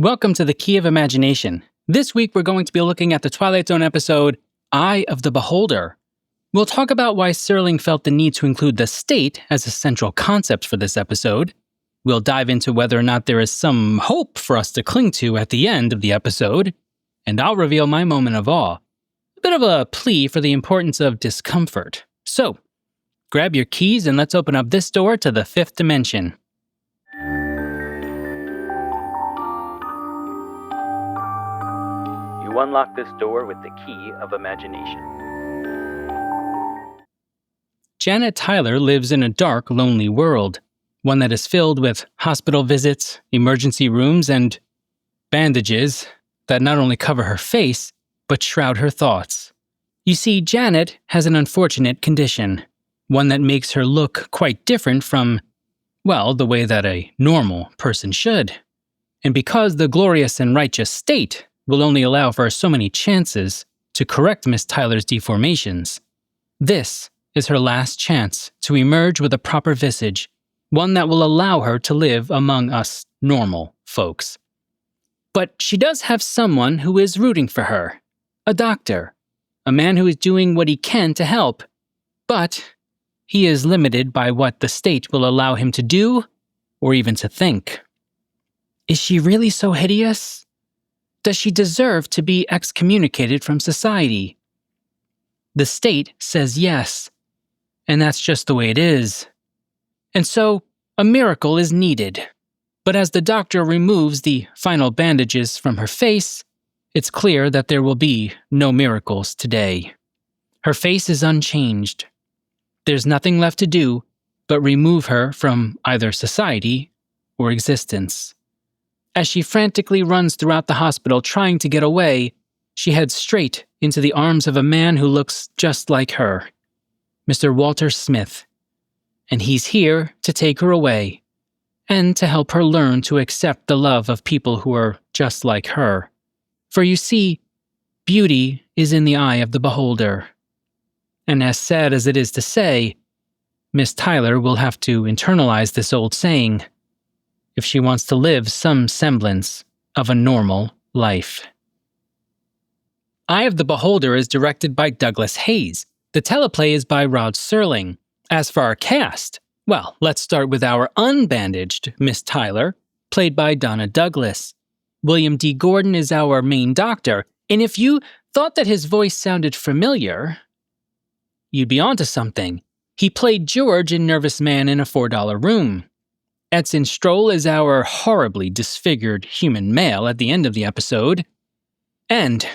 Welcome to the Key of Imagination. This week we're going to be looking at the Twilight Zone episode, Eye of the Beholder. We'll talk about why Serling felt the need to include the state as a central concept for this episode. We'll dive into whether or not there is some hope for us to cling to at the end of the episode. And I'll reveal my moment of awe. A bit of a plea for the importance of discomfort. So, grab your keys and let's open up this door to the fifth dimension. You unlock this door with the key of imagination. Janet Tyler lives in a dark, lonely world, one that is filled with hospital visits, emergency rooms, and bandages that not only cover her face, but shroud her thoughts. You see, Janet has an unfortunate condition, one that makes her look quite different from, well, the way that a normal person should. And because the glorious and righteous state will only allow for so many chances to correct Miss Tyler's deformations, this is her last chance to emerge with a proper visage, one that will allow her to live among us normal folks. But she does have someone who is rooting for her, a doctor, a man who is doing what he can to help, but he is limited by what the state will allow him to do or even to think. Is she really so hideous? Does she deserve to be excommunicated from society? The state says yes, and that's just the way it is. And so, a miracle is needed. But as the doctor removes the final bandages from her face, it's clear that there will be no miracles today. Her face is unchanged. There's nothing left to do but remove her from either society or existence. As she frantically runs throughout the hospital trying to get away, she heads straight into the arms of a man who looks just like her, Mr. Walter Smith. And he's here to take her away and to help her learn to accept the love of people who are just like her. For you see, beauty is in the eye of the beholder. And as sad as it is to say, Miss Tyler will have to internalize this old saying if she wants to live some semblance of a normal life. Eye of the Beholder is directed by Douglas Hayes. The teleplay is by Rod Serling. As for our cast, well, let's start with our unbandaged Miss Tyler, played by Donna Douglas. William D. Gordon is our main doctor, and if you thought that his voice sounded familiar, you'd be onto something. He played George in Nervous Man in a $4 Room. Edson Stroll is our horribly disfigured human male at the end of the episode. And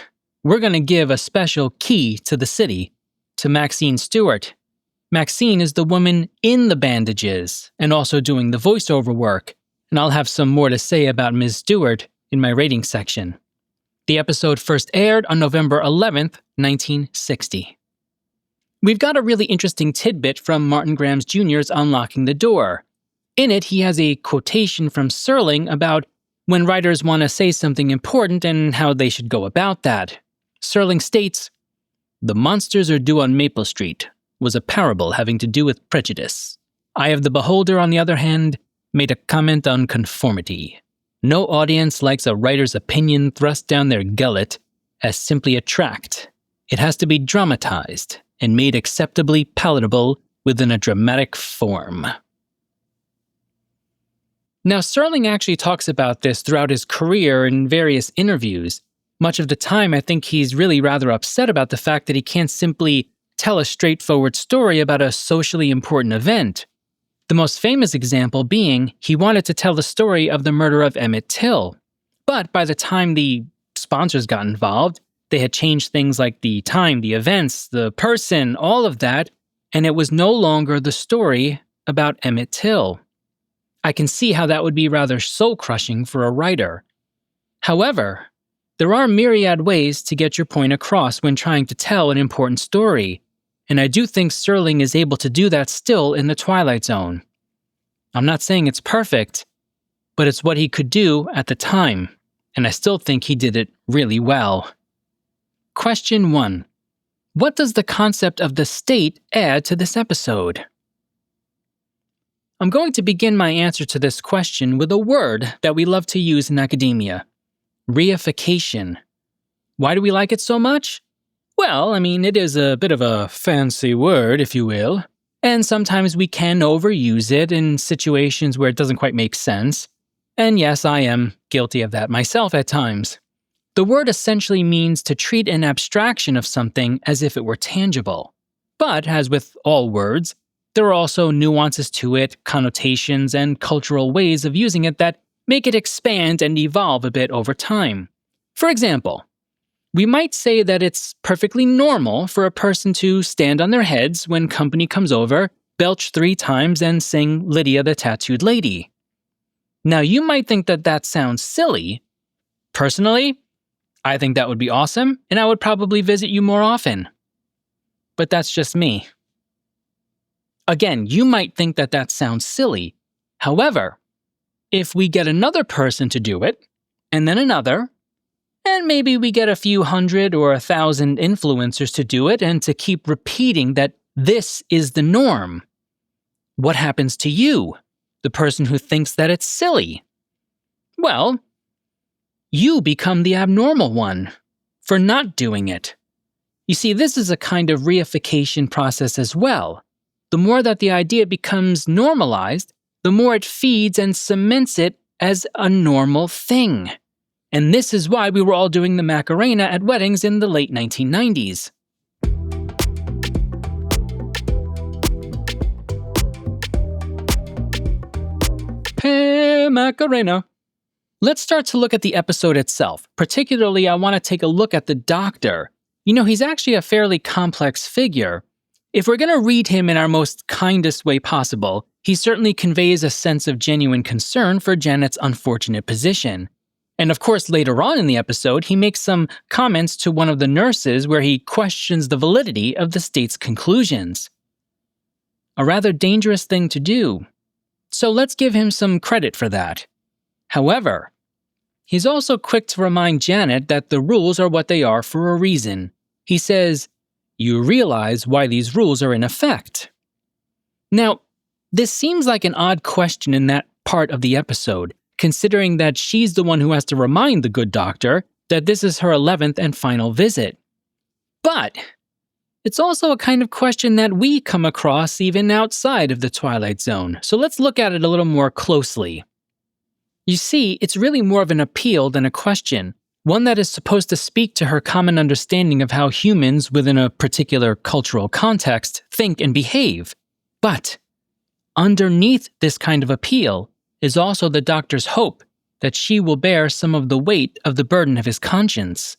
we're going to give a special key to the city to Maxine Stewart. Maxine is the woman in the bandages and also doing the voiceover work, and I'll have some more to say about Ms. Stewart in my rating section. The episode first aired on November 11th, 1960. We've got a really interesting tidbit from Martin Grams Jr.'s Unlocking the Door. In it, he has a quotation from Serling about when writers want to say something important and how they should go about that. Serling states, "The monsters are due on Maple Street was a parable having to do with prejudice. Eye of the Beholder, on the other hand, made a comment on conformity. No audience likes a writer's opinion thrust down their gullet as simply a tract. It has to be dramatized and made acceptably palatable within a dramatic form." Now, Serling actually talks about this throughout his career in various interviews. Much of the time, I think he's really rather upset about the fact that he can't simply tell a straightforward story about a socially important event. The most famous example being he wanted to tell the story of the murder of Emmett Till. But by the time the sponsors got involved, they had changed things like the time, the events, the person, all of that, and it was no longer the story about Emmett Till. I can see how that would be rather soul-crushing for a writer. However, there are myriad ways to get your point across when trying to tell an important story, and I do think Serling is able to do that still in The Twilight Zone. I'm not saying it's perfect, but it's what he could do at the time, and I still think he did it really well. Question 1. What does the concept of the state add to this episode? I'm going to begin my answer to this question with a word that we love to use in academia, reification. Why do we like it so much? Well, it is a bit of a fancy word, if you will, and sometimes we can overuse it in situations where it doesn't quite make sense. And yes, I am guilty of that myself at times. The word essentially means to treat an abstraction of something as if it were tangible. But, as with all words, there are also nuances to it, connotations, and cultural ways of using it that make it expand and evolve a bit over time. For example, we might say that it's perfectly normal for a person to stand on their heads when company comes over, belch 3 times, and sing Lydia the Tattooed Lady. Now, you might think that that sounds silly. Personally, I think that would be awesome, and I would probably visit you more often. But that's just me. Again, you might think that that sounds silly. However, if we get another person to do it, and then another, and maybe we get a few hundred or 1,000 influencers to do it and to keep repeating that this is the norm, what happens to you, the person who thinks that it's silly? Well, you become the abnormal one for not doing it. You see, this is a kind of reification process as well. The more that the idea becomes normalized, the more it feeds and cements it as a normal thing. And this is why we were all doing the Macarena at weddings in the late 1990s. Hey, Macarena. Let's start to look at the episode itself. Particularly, I want to take a look at the doctor. He's actually a fairly complex figure. If we're going to read him in our most kindest way possible, he certainly conveys a sense of genuine concern for Janet's unfortunate position. And of course, later on in the episode, he makes some comments to one of the nurses where he questions the validity of the state's conclusions. A rather dangerous thing to do. So let's give him some credit for that. However, he's also quick to remind Janet that the rules are what they are for a reason. He says, "You realize why these rules are in effect." Now, this seems like an odd question in that part of the episode, considering that she's the one who has to remind the good doctor that this is her 11th and final visit. But it's also a kind of question that we come across even outside of the Twilight Zone, so let's look at it a little more closely. You see, it's really more of an appeal than a question, one that is supposed to speak to her common understanding of how humans within a particular cultural context think and behave. But underneath this kind of appeal is also the doctor's hope that she will bear some of the weight of the burden of his conscience.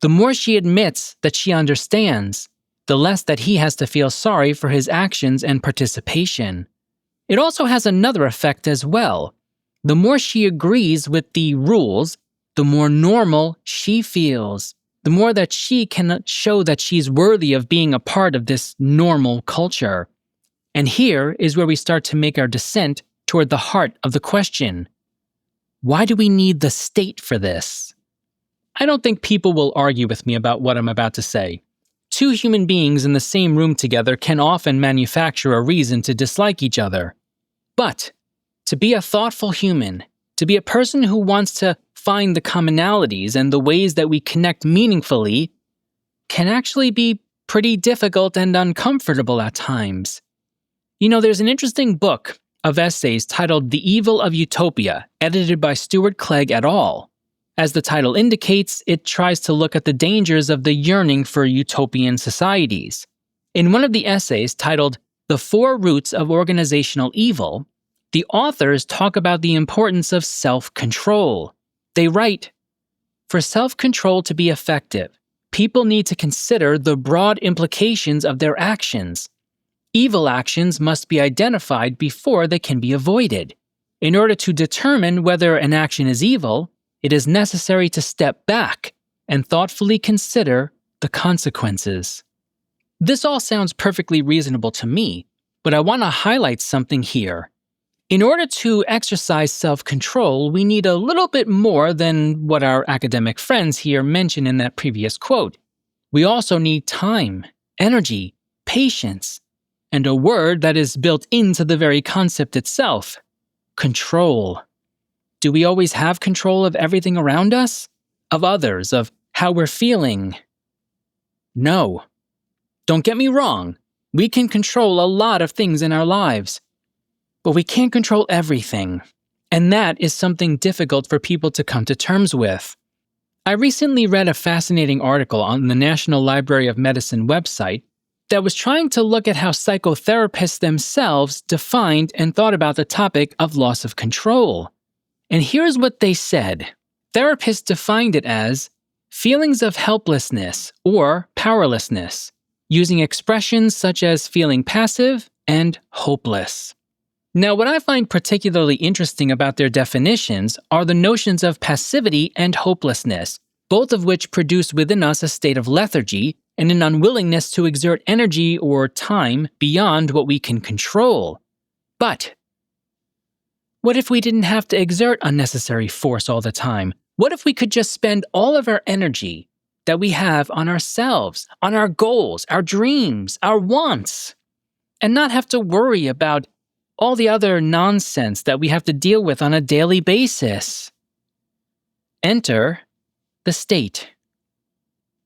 The more she admits that she understands, the less that he has to feel sorry for his actions and participation. It also has another effect as well. The more she agrees with the rules, the more normal she feels, the more that she can show that she's worthy of being a part of this normal culture. And here is where we start to make our descent toward the heart of the question. Why do we need the state for this? I don't think people will argue with me about what I'm about to say. 2 human beings in the same room together can often manufacture a reason to dislike each other. But to be a thoughtful human, to be a person who wants to find the commonalities and the ways that we connect meaningfully, can actually be pretty difficult and uncomfortable at times. There's an interesting book of essays titled The Evil of Utopia, edited by Stuart Clegg et al. As the title indicates, it tries to look at the dangers of the yearning for utopian societies. In one of the essays titled The 4 Roots of Organizational Evil, the authors talk about the importance of self-control. They write, "For self-control to be effective, people need to consider the broad implications of their actions. Evil actions must be identified before they can be avoided. In order to determine whether an action is evil, it is necessary to step back and thoughtfully consider the consequences." This all sounds perfectly reasonable to me, but I want to highlight something here. In order to exercise self-control, we need a little bit more than what our academic friends here mention in that previous quote. We also need time, energy, patience, and a word that is built into the very concept itself: control. Do we always have control of everything around us? Of others? Of how we're feeling? No. Don't get me wrong. We can control a lot of things in our lives. But we can't control everything. And that is something difficult for people to come to terms with. I recently read a fascinating article on the National Library of Medicine website that was trying to look at how psychotherapists themselves defined and thought about the topic of loss of control. And here's what they said. Therapists defined it as feelings of helplessness or powerlessness, using expressions such as feeling passive and hopeless. Now, what I find particularly interesting about their definitions are the notions of passivity and hopelessness, both of which produce within us a state of lethargy and an unwillingness to exert energy or time beyond what we can control. But what if we didn't have to exert unnecessary force all the time? What if we could just spend all of our energy that we have on ourselves, on our goals, our dreams, our wants, and not have to worry about all the other nonsense that we have to deal with on a daily basis? Enter the state.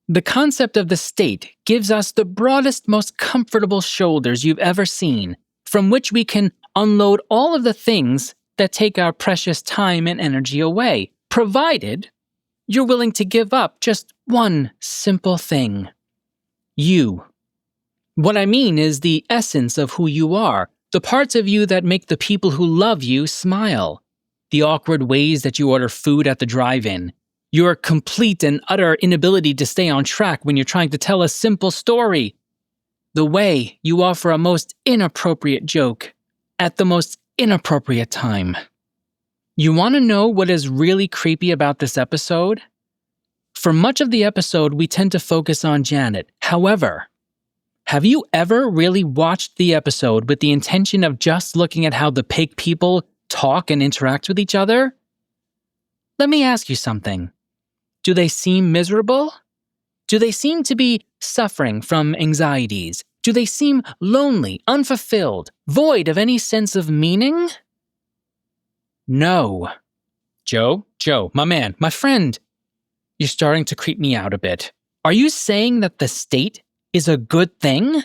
The concept of the state gives us the broadest, most comfortable shoulders you've ever seen, from which we can unload all of the things that take our precious time and energy away, provided you're willing to give up just one simple thing. You. What I mean is the essence of who you are, the parts of you that make the people who love you smile, the awkward ways that you order food at the drive-in, your complete and utter inability to stay on track when you're trying to tell a simple story, the way you offer a most inappropriate joke at the most inappropriate time. You want to know what is really creepy about this episode? For much of the episode, we tend to focus on Janet. However, have you ever really watched the episode with the intention of just looking at how the pig people talk and interact with each other? Let me ask you something. Do they seem miserable? Do they seem to be suffering from anxieties? Do they seem lonely, unfulfilled, void of any sense of meaning? No. Joe, my man, my friend, you're starting to creep me out a bit. Are you saying that the state is a good thing?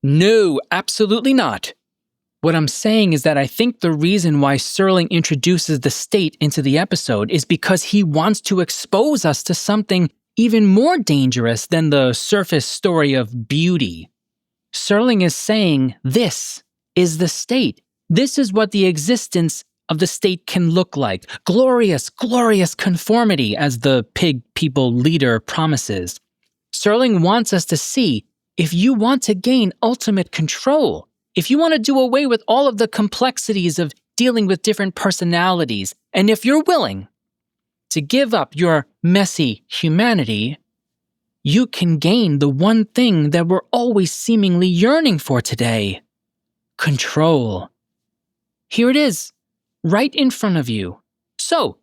No, absolutely not. What I'm saying is that I think the reason why Serling introduces the state into the episode is because he wants to expose us to something even more dangerous than the surface story of beauty. Serling is saying this is the state. This is what the existence of the state can look like. Glorious, glorious conformity, as the pig people leader promises. Serling wants us to see, if you want to gain ultimate control, if you want to do away with all of the complexities of dealing with different personalities, and if you're willing to give up your messy humanity, you can gain the one thing that we're always seemingly yearning for today: control. Here it is, right in front of you. So,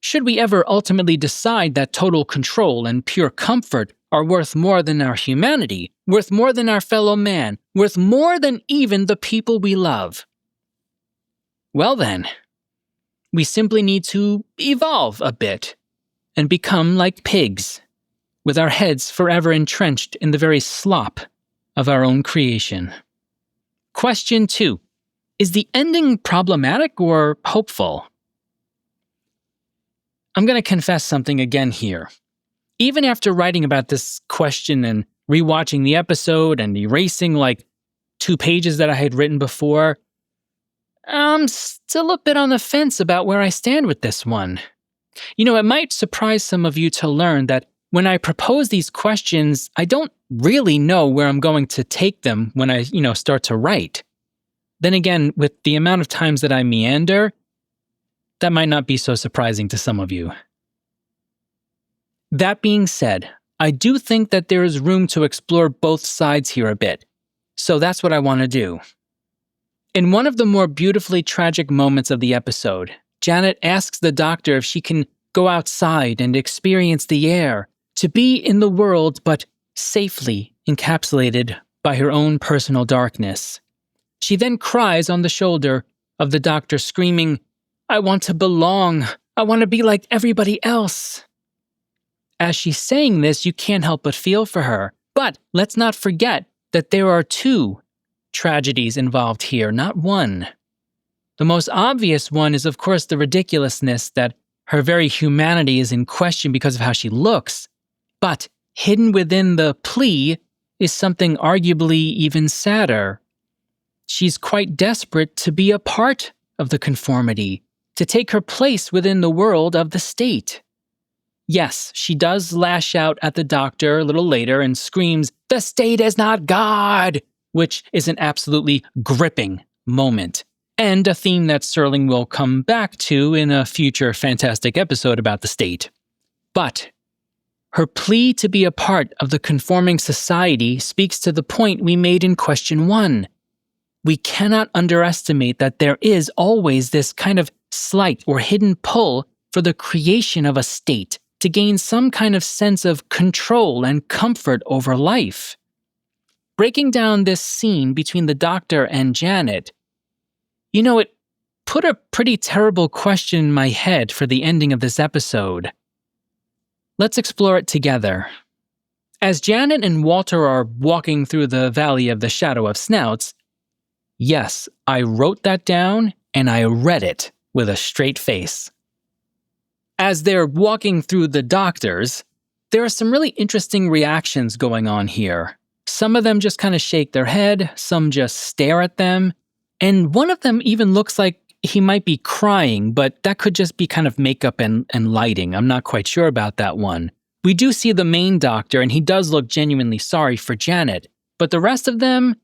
should we ever ultimately decide that total control and pure comfort are worth more than our humanity, worth more than our fellow man, worth more than even the people we love, well then, we simply need to evolve a bit and become like pigs, with our heads forever entrenched in the very slop of our own creation. Question 2. Is the ending problematic or hopeful? I'm going to confess something again here. Even after writing about this question and rewatching the episode and erasing like 2 pages that I had written before, I'm still a bit on the fence about where I stand with this one. You know, it might surprise some of you to learn that when I propose these questions, I don't really know where I'm going to take them when I, start to write. Then again, with the amount of times that I meander, that might not be so surprising to some of you. That being said, I do think that there is room to explore both sides here a bit, so that's what I want to do. In one of the more beautifully tragic moments of the episode, Janet asks the doctor if she can go outside and experience the air, to be in the world but safely encapsulated by her own personal darkness. She then cries on the shoulder of the doctor, screaming, I want to belong. I want to be like everybody else. As she's saying this, you can't help but feel for her. But let's not forget that there are two tragedies involved here, not one. The most obvious one is, of course, the ridiculousness that her very humanity is in question because of how she looks. But hidden within the plea is something arguably even sadder. She's quite desperate to be a part of the conformity, to take her place within the world of the state. Yes, she does lash out at the doctor a little later and screams, "The state is not God!" which is an absolutely gripping moment, and a theme that Serling will come back to in a future fantastic episode about the state. But her plea to be a part of the conforming society speaks to the point we made in question 1. We cannot underestimate that there is always this kind of slight or hidden pull for the creation of a state to gain some kind of sense of control and comfort over life. Breaking down this scene between the doctor and Janet, it put a pretty terrible question in my head for the ending of this episode. Let's explore it together. As Janet and Walter are walking through the Valley of the Shadow of Snouts, yes, I wrote that down and I read it with a straight face. As they're walking through the doctors, there are some really interesting reactions going on here. Some of them just kind of shake their head, some just stare at them, and one of them even looks like he might be crying, but that could just be kind of makeup and lighting. I'm not quite sure about that one. We do see the main doctor, and he does look genuinely sorry for Janet, but the rest of them,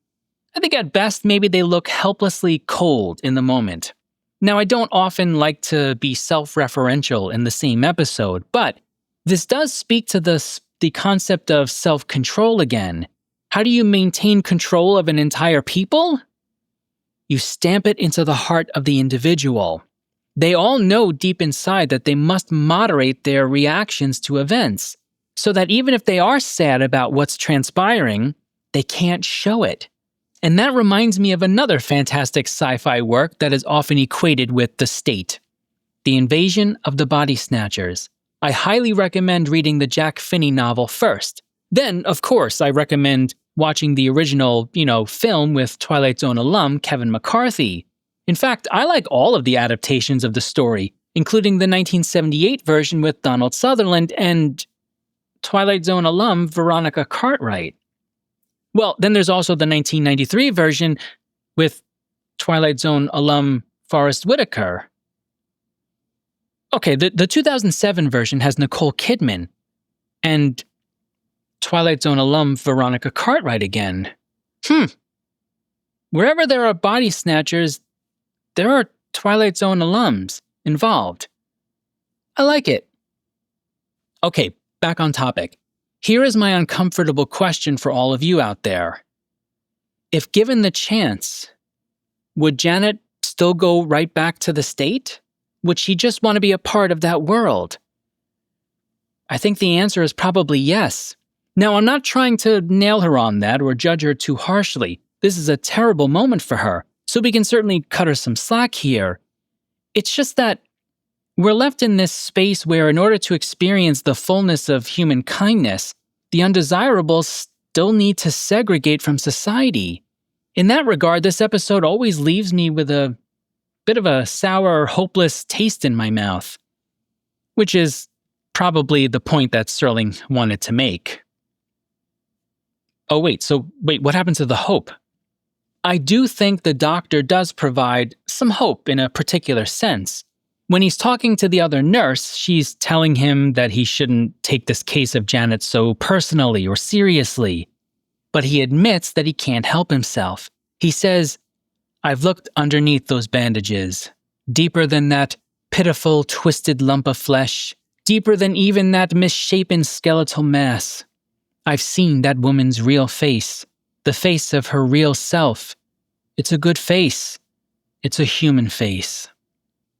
I think at best maybe they look helplessly cold in the moment. Now, I don't often like to be self-referential in the same episode, but this does speak to the concept of self-control again. How do you maintain control of an entire people? You stamp it into the heart of the individual. They all know deep inside that they must moderate their reactions to events, so that even if they are sad about what's transpiring, they can't show it. And that reminds me of another fantastic sci-fi work that is often equated with The State, The Invasion of the Body Snatchers. I highly recommend reading the Jack Finney novel first. Then, of course, I recommend watching the original, film with Twilight Zone alum Kevin McCarthy. In fact, I like all of the adaptations of the story, including the 1978 version with Donald Sutherland and Twilight Zone alum Veronica Cartwright. Well, then there's also the 1993 version with Twilight Zone alum Forrest Whitaker. Okay, the 2007 version has Nicole Kidman and Twilight Zone alum Veronica Cartwright again. Wherever there are body snatchers, there are Twilight Zone alums involved. I like it. Okay, back on topic. Here is my uncomfortable question for all of you out there. If given the chance, would Janet still go right back to the state? Would she just want to be a part of that world? I think the answer is probably yes. Now, I'm not trying to nail her on that or judge her too harshly. This is a terrible moment for her, so we can certainly cut her some slack here. It's just that we're left in this space where in order to experience the fullness of human kindness, the undesirables still need to segregate from society. In that regard, this episode always leaves me with a bit of a sour, hopeless taste in my mouth, which is probably the point that Serling wanted to make. Wait, what happened to the hope? I do think the doctor does provide some hope in a particular sense. When he's talking to the other nurse, she's telling him that he shouldn't take this case of Janet so personally or seriously. But he admits that he can't help himself. He says, "I've looked underneath those bandages, deeper than that pitiful, twisted lump of flesh, deeper than even that misshapen skeletal mass. I've seen that woman's real face, the face of her real self. It's a good face. It's a human face."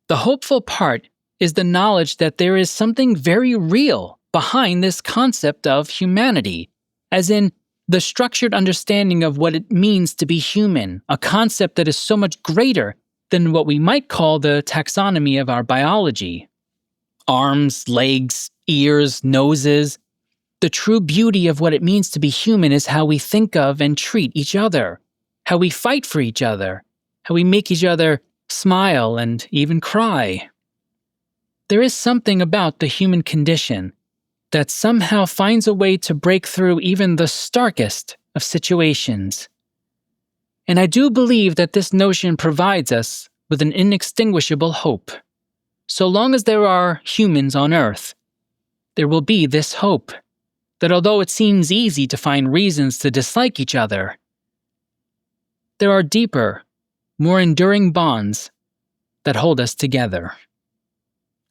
The hopeful part is the knowledge that there is something very real behind this concept of humanity, as in the structured understanding of what it means to be human, a concept that is so much greater than what we might call the taxonomy of our biology. Arms, legs, ears, noses. The true beauty of what it means to be human is how we think of and treat each other, how we fight for each other, how we make each other smile and even cry. There is something about the human condition that somehow finds a way to break through even the starkest of situations. And I do believe that this notion provides us with an inextinguishable hope. So long as there are humans on Earth, there will be this hope that although it seems easy to find reasons to dislike each other, there are deeper, more enduring bonds that hold us together.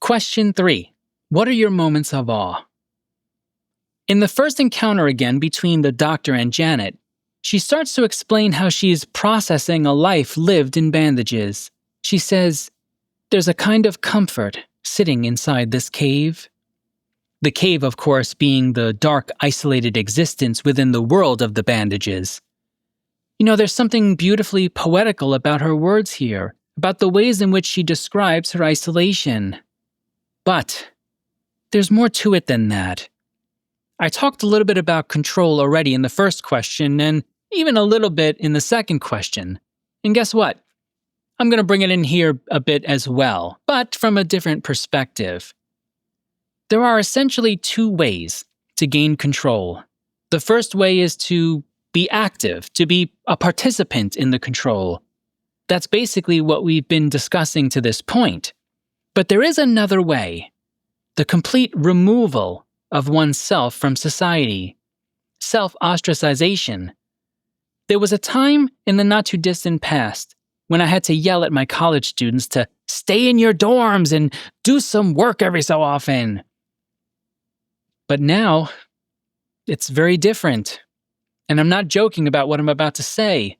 Question 3. What are your moments of awe? In the first encounter again between the doctor and Janet, she starts to explain how she's processing a life lived in bandages. She says, "There's a kind of comfort sitting inside this cave." The cave, of course, being the dark, isolated existence within the world of the bandages. There's something beautifully poetical about her words here, about the ways in which she describes her isolation. But there's more to it than that. I talked a little bit about control already in the first question, and even a little bit in the second question. And guess what? I'm going to bring it in here a bit as well, but from a different perspective. There are essentially 2 ways to gain control. The first way is to be active, to be a participant in the control. That's basically what we've been discussing to this point. But there is another way, the complete removal of oneself from society, self-ostracization. There was a time in the not-too-distant past when I had to yell at my college students to stay in your dorms and do some work every so often. But now, it's very different. And I'm not joking about what I'm about to say.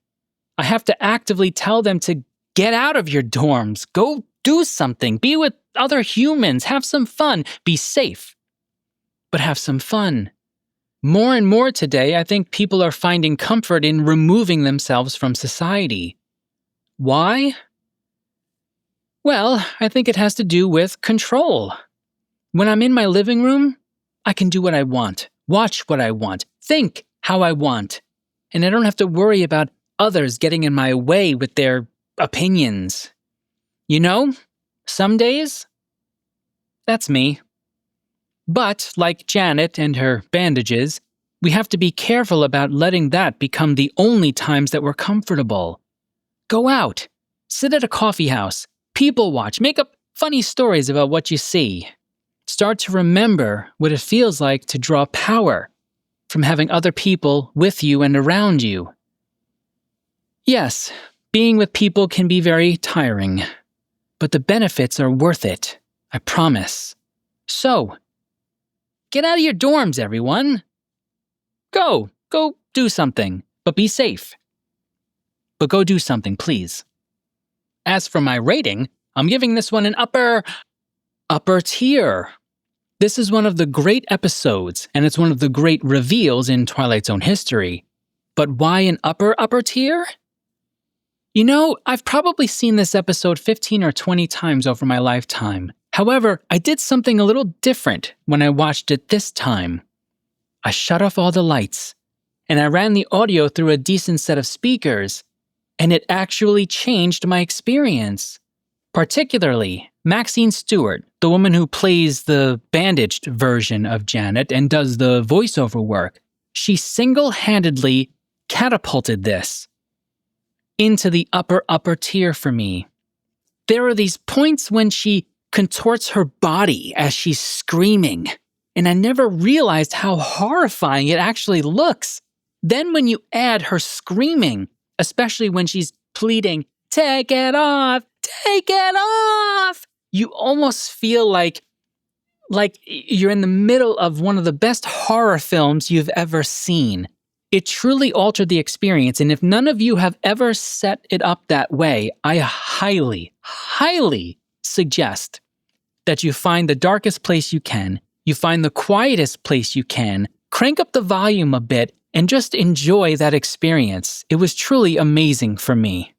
I have to actively tell them to get out of your dorms, go do something, be with other humans, have some fun, be safe, but have some fun. More and more today, I think people are finding comfort in removing themselves from society. Why? Well, I think it has to do with control. When I'm in my living room, I can do what I want, watch what I want, think how I want, and I don't have to worry about others getting in my way with their opinions. Some days, that's me. But, like Janet and her bandages, we have to be careful about letting that become the only times that we're comfortable. Go out, sit at a coffee house, people watch, make up funny stories about what you see. Start to remember what it feels like to draw power from having other people with you and around you. Yes, being with people can be very tiring, but the benefits are worth it, I promise. So, get out of your dorms, everyone. Go do something, but be safe. But go do something, please. As for my rating, I'm giving this one an upper tier. This is one of the great episodes, and it's one of the great reveals in Twilight Zone history. But why an upper tier? I've probably seen this episode 15 or 20 times over my lifetime. However, I did something a little different when I watched it this time. I shut off all the lights, and I ran the audio through a decent set of speakers, and it actually changed my experience. Particularly, Maxine Stewart, the woman who plays the bandaged version of Janet and does the voiceover work, she single-handedly catapulted this into the upper tier for me. There are these points when she contorts her body as she's screaming, and I never realized how horrifying it actually looks. Then when you add her screaming, especially when she's pleading, "Take it off! Take it off!" You almost feel like you're in the middle of one of the best horror films you've ever seen. It truly altered the experience, and if none of you have ever set it up that way, I highly, highly suggest that you find the darkest place you can, you find the quietest place you can, crank up the volume a bit, and just enjoy that experience. It was truly amazing for me.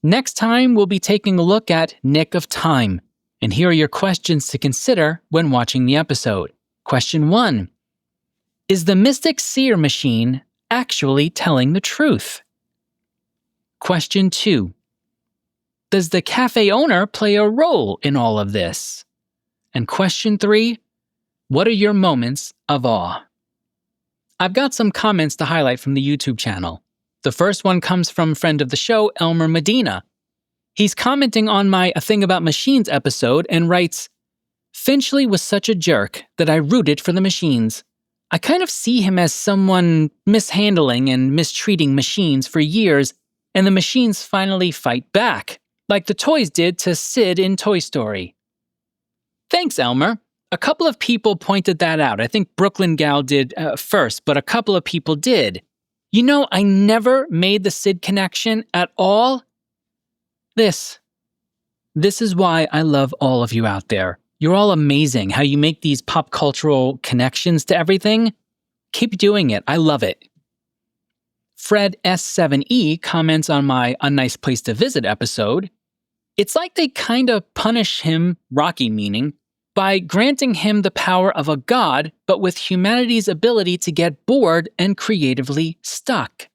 Next time, we'll be taking a look at Nick of Time, and here are your questions to consider when watching the episode. Question 1. Is the mystic seer machine actually telling the truth? Question 2. Does the cafe owner play a role in all of this? And question 3. What are your moments of awe? I've got some comments to highlight from the YouTube channel. The first one comes from friend of the show, Elmer Medina. He's commenting on my A Thing About Machines episode and writes, Finchley was such a jerk that I rooted for the machines. I kind of see him as someone mishandling and mistreating machines for years, and the machines finally fight back, like the toys did to Sid in Toy Story. Thanks, Elmer. A couple of people pointed that out. I think Brooklyn Gal did first, but a couple of people did. You know, I never made the Sid connection at all. This is why I love all of you out there. You're all amazing how you make these pop cultural connections to everything. Keep doing it. I love it. Fred S7E comments on my A Nice Place to Visit episode. It's like they kind of punish him, Rocky meaning, by granting him the power of a god, but with humanity's ability to get bored and creatively stuck.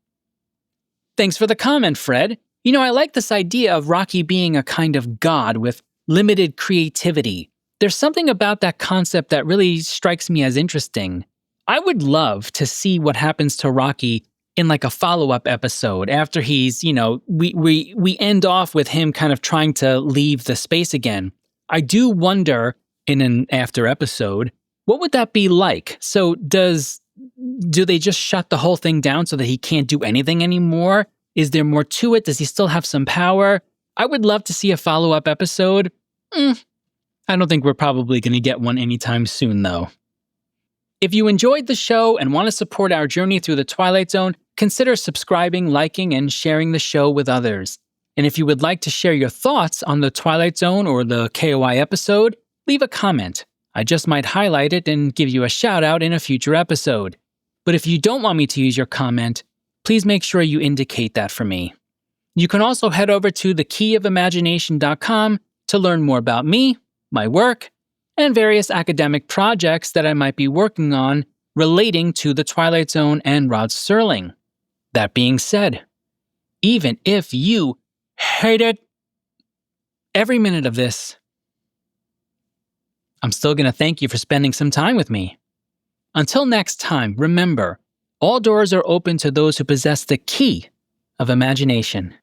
Thanks for the comment, Fred. You know, I like this idea of Rocky being a kind of god with limited creativity. There's something about that concept that really strikes me as interesting. I would love to see what happens to Rocky in like a follow-up episode after he's, we end off with him kind of trying to leave the space again. I do wonder in an after episode, what would that be like? So do they just shut the whole thing down so that he can't do anything anymore? Is there more to it? Does he still have some power? I would love to see a follow-up episode. I don't think we're probably going to get one anytime soon, though. If you enjoyed the show and want to support our journey through the Twilight Zone, consider subscribing, liking, and sharing the show with others. And if you would like to share your thoughts on the Twilight Zone or the KOI episode, leave a comment. I just might highlight it and give you a shout out in a future episode. But if you don't want me to use your comment, please make sure you indicate that for me. You can also head over to thekeyofImagination.com to learn more about me, my work, and various academic projects that I might be working on relating to the Twilight Zone and Rod Serling. That being said, even if you hated every minute of this, I'm still going to thank you for spending some time with me. Until next time, remember, all doors are open to those who possess the key of imagination.